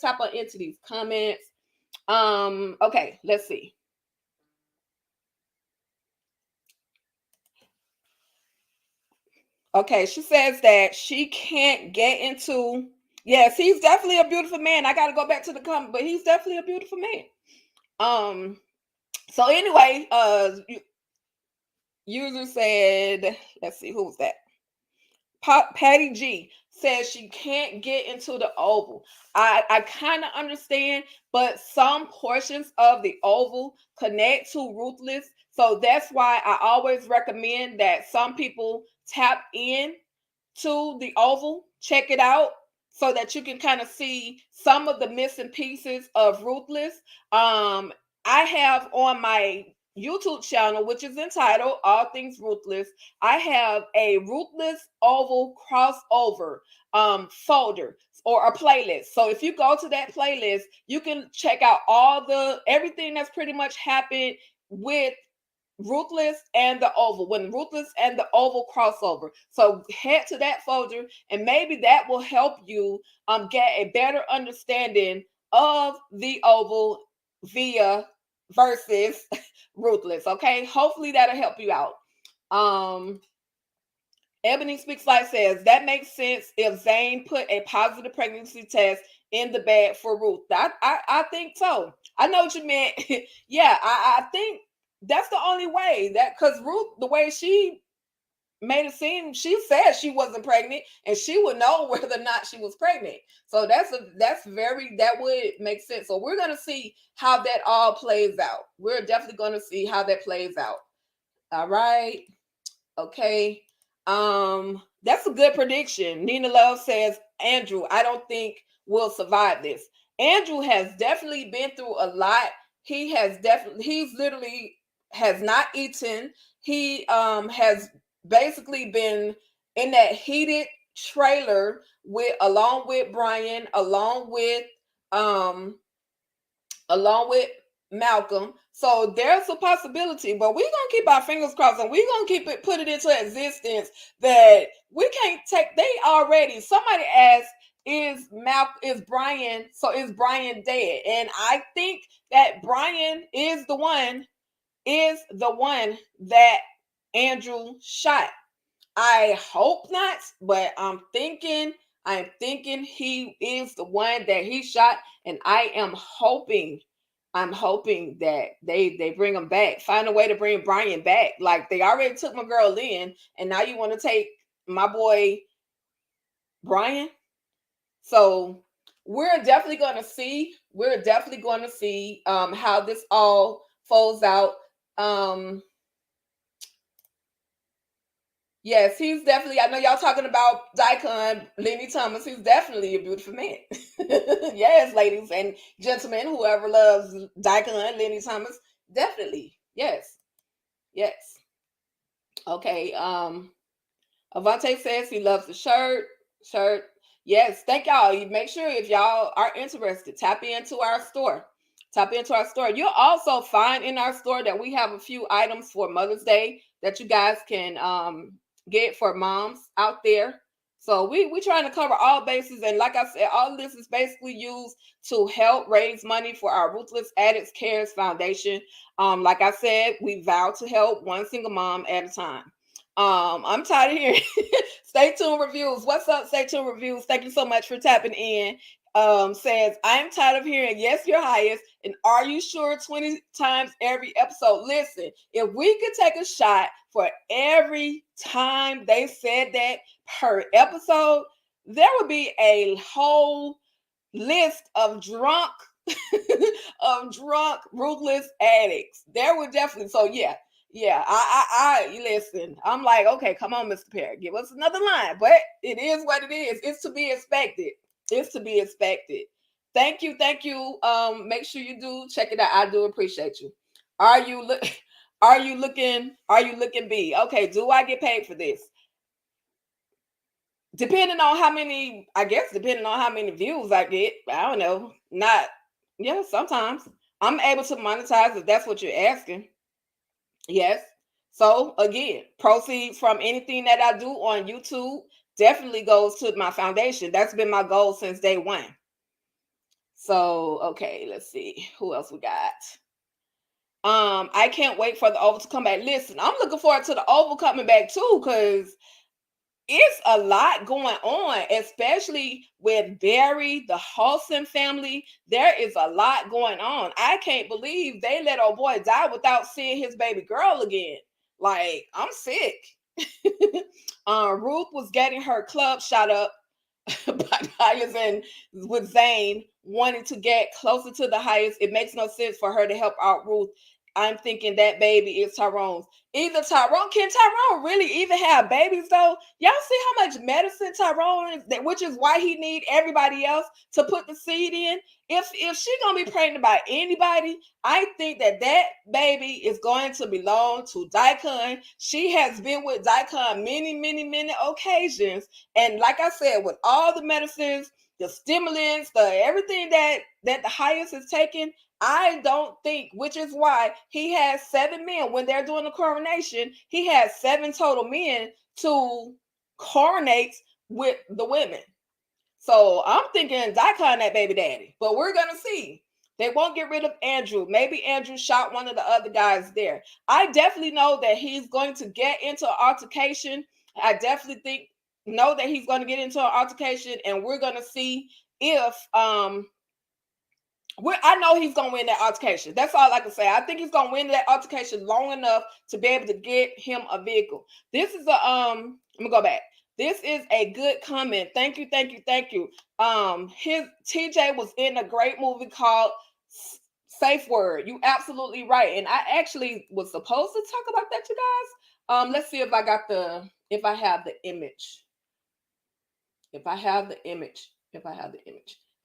Speaker 5: Okay, let's see. Okay, she says that she can't get into. Yes, he's definitely a beautiful man. I got to go back to the comment, but he's definitely a beautiful man. So anyway, user said, let's see, who was that? Patty G says she can't get into the oval. I kind of understand, but some portions of the oval connect to Ruthless. So that's why I always recommend that some people tap in to the oval, check it out, so that you can kind of see some of the missing pieces of Ruthless. I have on my YouTube channel, which is entitled All Things Ruthless, I have a Ruthless Oval crossover folder or a playlist. So if you go to that playlist, you can check out everything that's pretty much happened with Ruthless and the Oval, when Ruthless and the Oval crossover. So head to that folder, and maybe that will help you get a better understanding of the Oval via versus Ruthless. Okay, hopefully that'll help you out. Ebony Speaks Life says that makes sense if Zane put a positive pregnancy test in the bag for Ruth. I think so. I know what you meant. Yeah, I think that's the only way, that because Ruth, the way she made it seem, she said she wasn't pregnant and she would know whether or not she was pregnant. So that would make sense. So we're gonna see how that all plays out. We're definitely gonna see how that plays out. All right. Okay. That's a good prediction. Nina Love says, Andrew, I don't think will survive this. Andrew has definitely been through a lot. He's literally has not eaten. He has basically been in that heated trailer along with Brian, along with Malcolm. So there's a possibility, but we're gonna keep our fingers crossed and we're gonna put it into existence that we can't take. They already, somebody asked, is Brian, so is Brian dead? And I think that Brian is the one that Andrew shot. I hope not, but I'm thinking he is the one that he shot, and I'm hoping that they bring him back, find a way to bring Brian back. Like, they already took my girl Lynn, and now you want to take my boy Brian. So we're definitely going to see. How this all folds out. Yes, he's definitely. I know y'all talking about Daikon, Lenny Thomas. He's definitely a beautiful man. Yes, ladies and gentlemen, whoever loves Daikon, Lenny Thomas, definitely. Yes, yes. Okay. Avante says he loves the shirt. Shirt. Yes, thank y'all. You make sure, if y'all are interested, tap into our store. You'll also find in our store that we have a few items for Mother's Day that you guys can get for moms out there. So we trying to cover all bases, and like I said, all of this is basically used to help raise money for our Ruthless Addicts Cares Foundation. Like I said, we vow to help one single mom at a time. I'm tired of hearing. Stay tuned reviews. What's up, Stay tuned reviews? Thank you so much for tapping in. Says, I am tired of hearing yes, your highest, and are you sure 20 times every episode. Listen, if we could take a shot for every time they said that per episode, there would be a whole list of drunk ruthless addicts. There would definitely. So yeah, I listen. I'm like, okay, come on, Mr. Perry, give us another line. But it is what it is. It's to be expected. Thank you. Make sure you do check it out. I do appreciate you. Are you looking B? Okay, do I get paid for this? Depending on how many views I get. I don't know. Not, yeah, sometimes I'm able to monetize if that's what you're asking. Yes. So again, proceeds from anything that I do on YouTube definitely goes to my foundation. That's been my goal since day one. So, okay, let's see who else we got. I can't wait for the Oval to come back. Listen, I'm looking forward to the Oval coming back too, because it's a lot going on, especially with Barry, the Halson family. There is a lot going on. I can't believe they let old boy die without seeing his baby girl again. Like, I'm sick. Ruth was getting her club shot up by Highest, and with Zane wanting to get closer to the Highest. It makes no sense for her to help out Ruth I'm thinking that baby is Tyrone's. Either Tyrone, can Tyrone really even have babies though? Y'all see how much medicine Tyrone is, which is why he need everybody else to put the seed in. If she gonna be pregnant by anybody, I think that that baby is going to belong to Daikon. She has been with Daikon many occasions, and like I said, with all the medicines, the stimulants, the everything that the highest is taking, I don't think, which is why he has 7 men when they're doing the coronation. He has 7 total men to coronate with the women. So I'm thinking Daikon that baby daddy, but we're gonna see. They won't get rid of Andrew. Maybe Andrew shot one of the other guys there. I definitely know that he's going to get into an altercation. I definitely know that he's going to get into an altercation, and we're gonna see if I know he's gonna win that altercation. That's all I can say. I think he's gonna win that altercation long enough to be able to get him a vehicle. This is a Let me go back. This is a good comment. Thank you. His TJ was in a great movie called Safe Word. You absolutely right. And I actually was supposed to talk about that, you guys. Let's see if I have the image. If I have the image.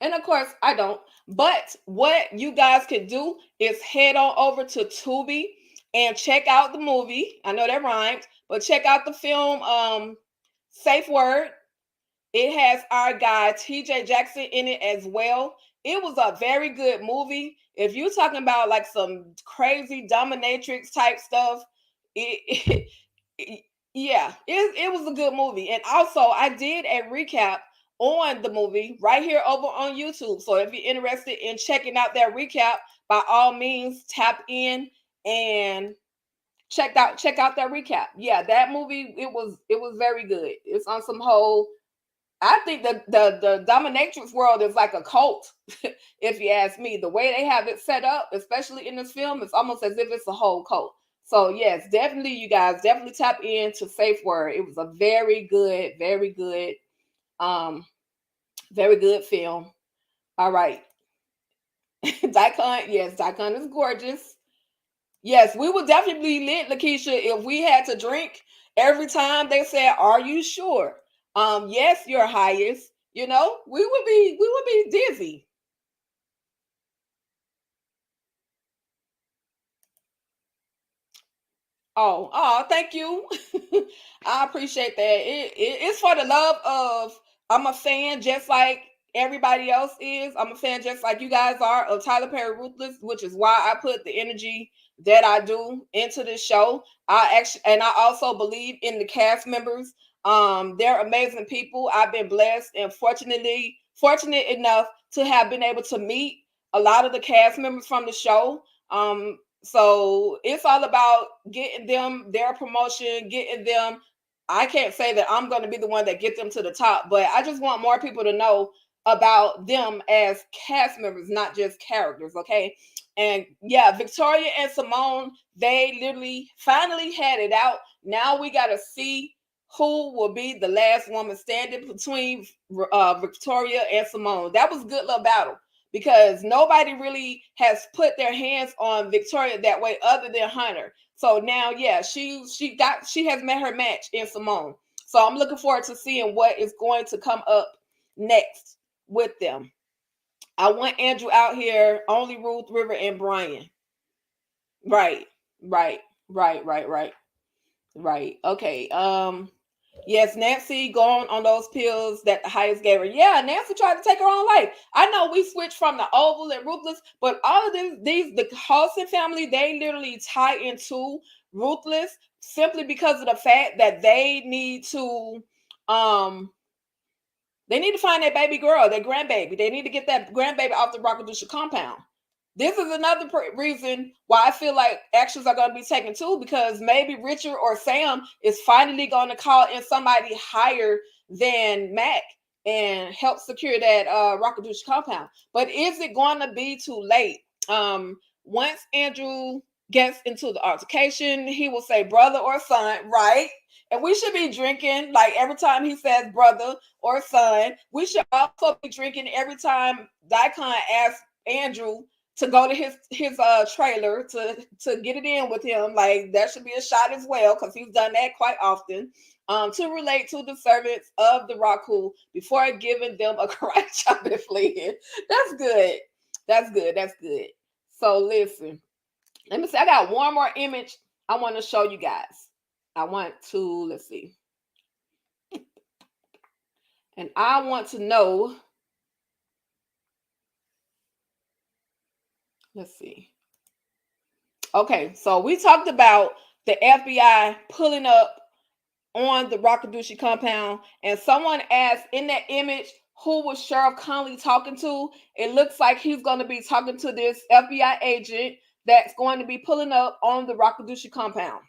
Speaker 5: And of course, I don't. But what you guys can do is head on over to Tubi and check out the movie. I know that rhymed, but check out the film Safe Word. It has our guy TJ Jackson in it as well. It was a very good movie. If you're talking about like some crazy dominatrix type stuff, yeah, it was a good movie. And also, I did a recap on the movie right here over on YouTube. So if you're interested in checking out that recap, by all means, tap in and check out that recap. Yeah, that movie, it was very good. It's on some whole, I think the dominatrix world is like a cult, if you ask me. The way they have it set up, especially in this film, it's almost as if it's a whole cult. So yes, definitely, you guys definitely tap into Safe Word. It was a very good film. All right. Daikon, yes, Daikon is gorgeous. Yes, we would definitely be lit, Lakeisha, if we had to drink every time they said, "Are you sure?" Yes, your highest. You know, we would be dizzy. Oh, thank you. I appreciate that. It's for the love of, I'm a fan just like everybody else is. I'm a fan just like you guys are of Tyler Perry Ruthless, which is why I put the energy that I do into this show. I also believe in the cast members. They're amazing people. I've been blessed and fortunate enough to have been able to meet a lot of the cast members from the show. So it's all about getting them their promotion, getting them. I can't say that I'm going to be the one that get them to the top, but I just want more people to know about them as cast members, not just characters. Okay. And yeah, Victoria and Simone, they literally finally had it out. Now we got to see who will be the last woman standing between Victoria and Simone. That was a good little battle, because nobody really has put their hands on Victoria that way other than Hunter. So now, yeah, she has met her match in Simone. So I'm looking forward to seeing what is going to come up next with them. I want Andrew out here, only Ruth, River, and Brian. Right, right, right. Okay. Yes, Nancy going on those pills that the highest gave her. Yeah, Nancy tried to take her own life. I know we switched from the Oval and Ruthless, but all of the Halston family, they literally tie into Ruthless simply because of the fact that they need to find their baby girl, their grandbaby. They need to get that grandbaby off the Rockadusha compound. This is another reason why I feel like actions are going to be taken too, because maybe Richard or Sam is finally going to call in somebody higher than Mac and help secure that Rockadoosh compound. But is it going to be too late? Once Andrew gets into the altercation, he will say brother or son, right? And we should be drinking like every time he says brother or son. We should also be drinking every time Daikon asks Andrew to go to his trailer to get it in with him. Like that should be a shot as well, because he's done that quite often. To relate to the servants of the Raku before giving them a karate chop and fleeing. That's good. That's good. That's good. So listen, let me see. I got one more image I want to show you guys. I want to, let's see. And I want to know, let's see. Okay, so we talked about the FBI pulling up on the Rakadushi compound, and someone asked in that image, who was Sheriff Conley talking to? It looks like he's going to be talking to this FBI agent that's going to be pulling up on the Rakadushi compound.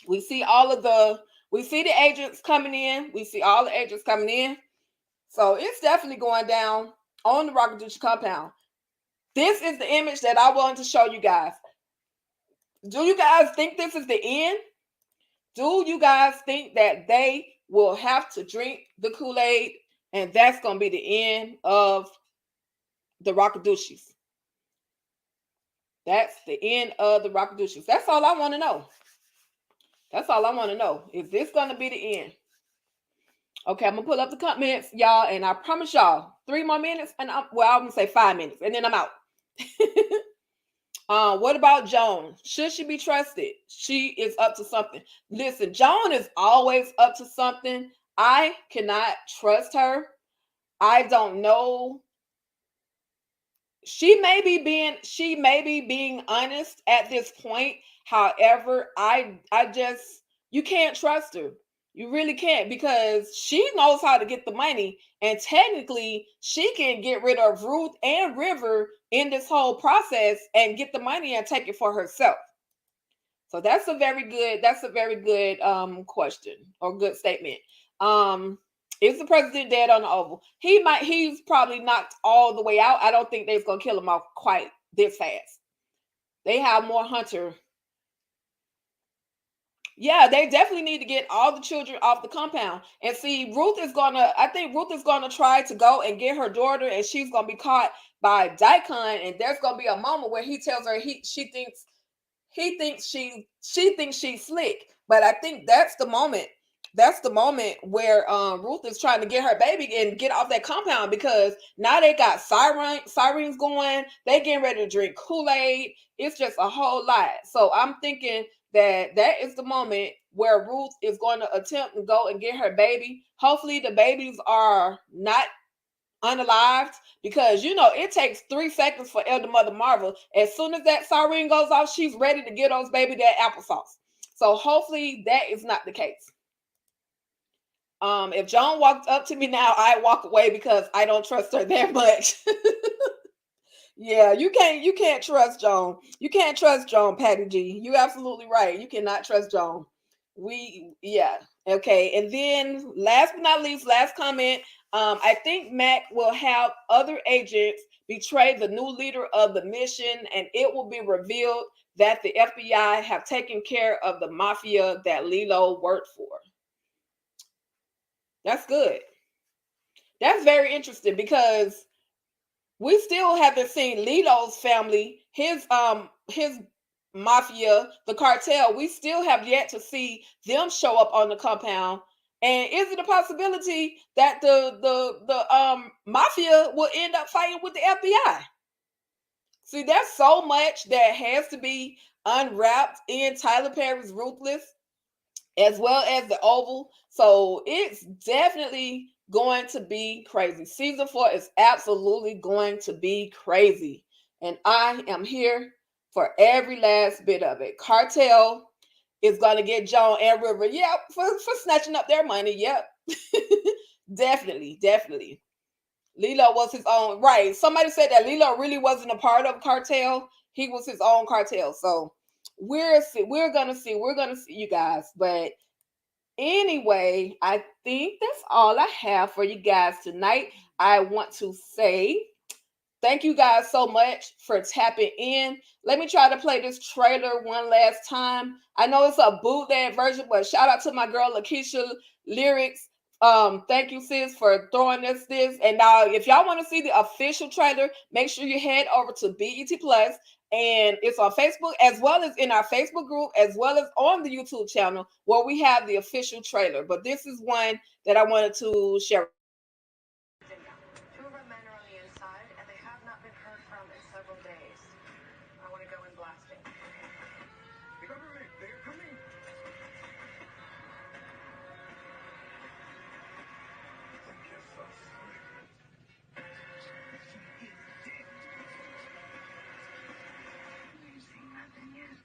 Speaker 5: We see the agents coming in. We see all the agents coming in. So it's definitely going down on the Rakadushi compound. This is the image that I wanted to show you guys. Do you guys think this is the end? Do you guys think that they will have to drink the Kool-Aid and that's going to be the end of the Rakadushis? That's the end of the Rakadushis. That's all I want to know. That's all I want to know. Is this going to be the end? Okay, I'm going to pull up the comments, y'all, and I promise y'all 3 more minutes, and I'm going to say 5 minutes, and then I'm out. What about Joan? Should she be trusted? She is up to something. Listen, Joan is always up to something. I cannot trust her. I don't know. She may be being honest at this point. However, you can't trust her. You really can't, because she knows how to get the money, and technically she can get rid of Ruth and River in this whole process and get the money and take it for herself. So that's a very good question or good statement. Is the president dead on the Oval? He's probably knocked all the way out. I don't think they're gonna kill him off quite this fast. They have more Hunter. Yeah, they definitely need to get all the children off the compound. And see, I think Ruth is gonna try to go and get her daughter, and she's gonna be caught by Daikon, and there's gonna be a moment where he tells her she thinks she's slick. But I think that's the moment. That's the moment where Ruth is trying to get her baby and get off that compound, because now they got sirens going. They getting ready to drink Kool-Aid. It's just a whole lot. So I'm thinking that is the moment where Ruth is going to attempt to go and get her baby. Hopefully the babies are not unalived, because it takes 3 seconds for Elder Mother Marvel. As soon as that siren goes off, she's ready to give those baby that applesauce. So hopefully that is not the case. If Joan walked up to me now, I walk away, because I don't trust her that much. Yeah, you can't trust Joan. You can't trust Joan, Patty G. You're absolutely right. You cannot trust Joan. Okay. And then last but not least, last comment. I think Mac will have other agents betray the new leader of the mission, and it will be revealed that the FBI have taken care of the mafia that Lilo worked for. That's good. That's very interesting, because we still haven't seen Lilo's family, his mafia, the cartel. We still have yet to see them show up on the compound. And is it a possibility that the mafia will end up fighting with the FBI? See, there's so much that has to be unwrapped in Tyler Perry's Ruthless, as well as the Oval. So it's definitely going to be crazy. Season 4 is absolutely going to be crazy. And I am here for every last bit of it. Cartel is going to get Joan and River, for snatching up their money. Yep. Definitely. Lilo was his own. Right. Somebody said that Lilo really wasn't a part of cartel. He was his own cartel. So we're going to see, you guys. But anyway, I think that's all I have for you guys tonight. I want to say thank you guys so much for tapping in. Let me try to play this trailer one last time. I know it's a bootleg version, but shout out to my girl Lakeisha Lyrics Thank you, sis, for throwing us this. And now, if y'all want to see the official trailer, make sure you head over to BET Plus, and it's on Facebook as well as in our Facebook group, as well as on the YouTube channel where we have the official trailer. But this is one that I wanted to share.
Speaker 3: Virginia. Two of our men are on the inside, and they have not been heard from in several days. I want to go in blasting.
Speaker 4: Government, they're coming. I think you're so slick. He is dead. You see nothing yet.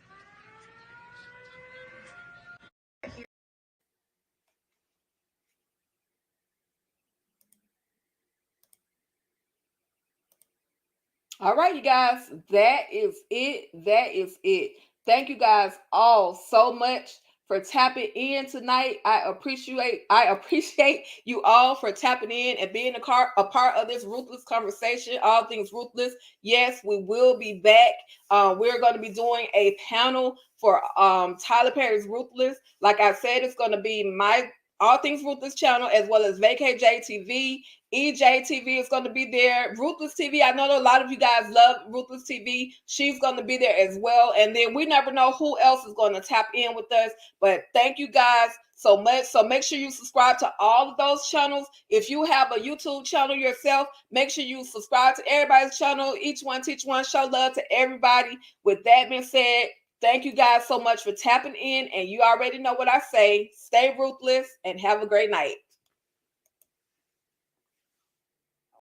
Speaker 5: All right, you guys, that is it. That is it. Thank you guys all so much for tapping in tonight. I appreciate you all for tapping in and being a part of this ruthless conversation, all things ruthless. Yes, we will be back. We're going to be doing a panel for Tyler Perry's Ruthless. Like I said, it's going to be my All Things Ruthless channel as well as Vacay JTV. EJ TV is going to be there. Ruthless TV. I know that a lot of you guys love Ruthless TV. She's going to be there as well. And then we never know who else is going to tap in with us. But thank you guys so much. So make sure you subscribe to all of those channels. If you have a YouTube channel yourself, make sure you subscribe to everybody's channel. Each one teach one. Show love to everybody. With that being said, thank you guys so much for tapping in. And you already know what I say. Stay ruthless and have a great night.